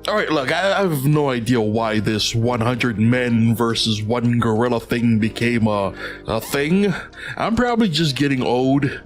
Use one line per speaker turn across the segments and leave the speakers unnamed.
Alright, look, I have no idea why this 100 men versus 1 gorilla thing became a thing. I'm probably just getting old.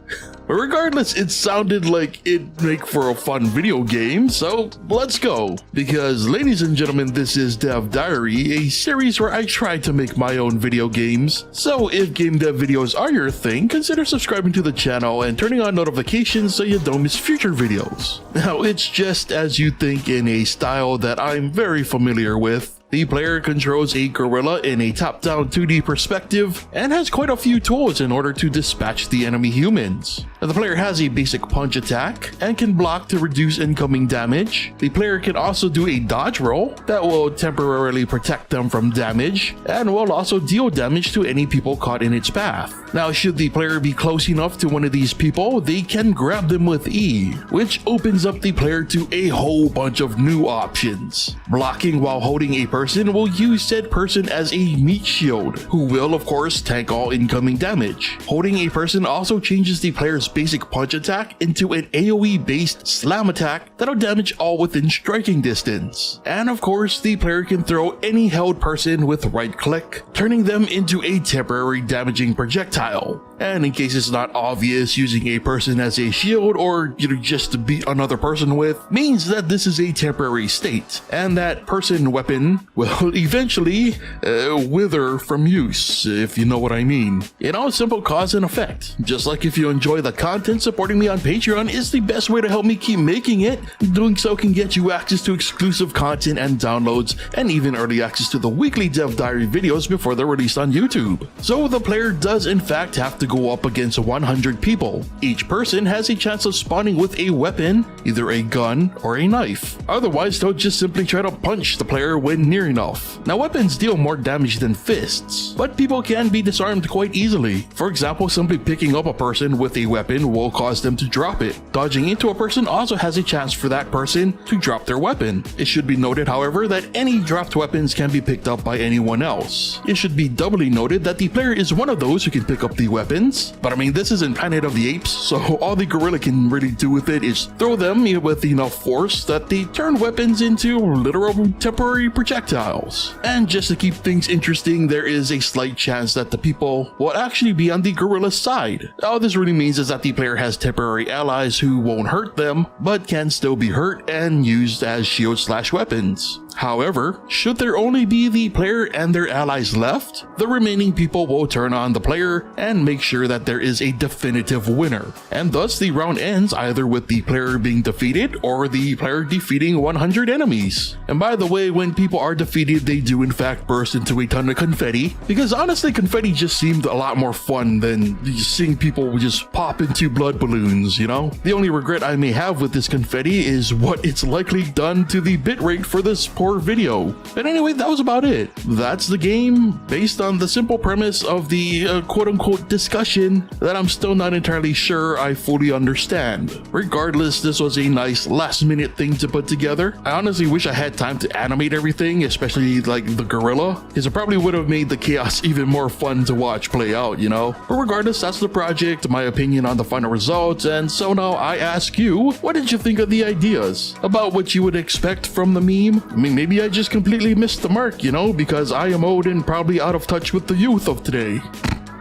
But regardless, it sounded like it'd make for a fun video game, so let's go. Because, ladies and gentlemen, this is Dev Diary, a series where I try to make my own video games. So if game dev videos are your thing, consider subscribing to the channel and turning on notifications so you don't miss future videos. Now, it's just as you think in a style that I'm very familiar with. The player controls a gorilla in a top-down 2D perspective and has quite a few tools in order to dispatch the enemy humans. The player has a basic punch attack and can block to reduce incoming damage. The player can also do a dodge roll that will temporarily protect them from damage and will also deal damage to any people caught in its path. Now, should the player be close enough to one of these people, they can grab them with E, which opens up the player to a whole bunch of new options. Blocking while holding a person will use said person as a meat shield, who will of course tank all incoming damage. Holding a person also changes the player's basic punch attack into an AoE based slam attack that'll damage all within striking distance. And of course, the player can throw any held person with right click, turning them into a temporary damaging projectile. And in case it's not obvious, using a person as a shield or just to beat another person with means that this is a temporary state, and that person weapon will eventually wither from use, if you know what I mean. Simple cause and effect. Just like if you enjoy the content, supporting me on Patreon is the best way to help me keep making it. Doing so can get you access to exclusive content and downloads, and even early access to the weekly Dev Diary videos before they're released on YouTube. So the player does in fact have to go up against 100 people. Each person has a chance of spawning with a weapon, either a gun or a knife. Otherwise, they'll just simply try to punch the player when near enough. Now, weapons deal more damage than fists, but people can be disarmed quite easily. For example, simply picking up a person with a weapon will cause them to drop it. Dodging into a person also has a chance for that person to drop their weapon. It should be noted, however, that any dropped weapons can be picked up by anyone else. It should be doubly noted that the player is one of those who can pick up the weapons, but I mean, this isn't Planet of the Apes, so all the gorilla can really do with it is throw them with enough force that they turn weapons into literal temporary projectiles. And just to keep things interesting, there is a slight chance that the people will actually be on the gorilla's side. All this really means is that the player has temporary allies who won't hurt them, but can still be hurt and used as shield/weapons. However, should there only be the player and their allies left, the remaining people will turn on the player and make sure that there is a definitive winner. And thus the round ends either with the player being defeated or the player defeating 100 enemies. And by the way, when people are defeated, they do in fact burst into a ton of confetti, because honestly confetti just seemed a lot more fun than seeing people just pop into blood balloons, The only regret I may have with this confetti is what it's likely done to the bitrate for this poor video. But anyway, that was about it. That's the game, based on the simple premise of the quote-unquote discussion that I'm still not entirely sure I fully understand. Regardless, this was a nice last-minute thing to put together. I honestly wish I had time to animate everything, especially like the gorilla, because it probably would have made the chaos even more fun to watch play out, But regardless, that's the project, my opinion on the final results, and so now I ask you, what did you think of the ideas? About what you would expect from the meme? I mean, maybe I just completely missed the mark, because I am old and probably out of touch with the youth of today.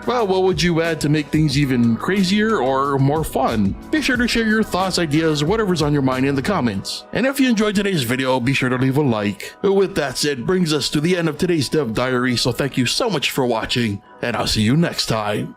Well, what would you add to make things even crazier or more fun? Be sure to share your thoughts, ideas, whatever's on your mind in the comments. And if you enjoyed today's video, be sure to leave a like. With that said, brings us to the end of today's Dev Diary, so thank you so much for watching, and I'll see you next time.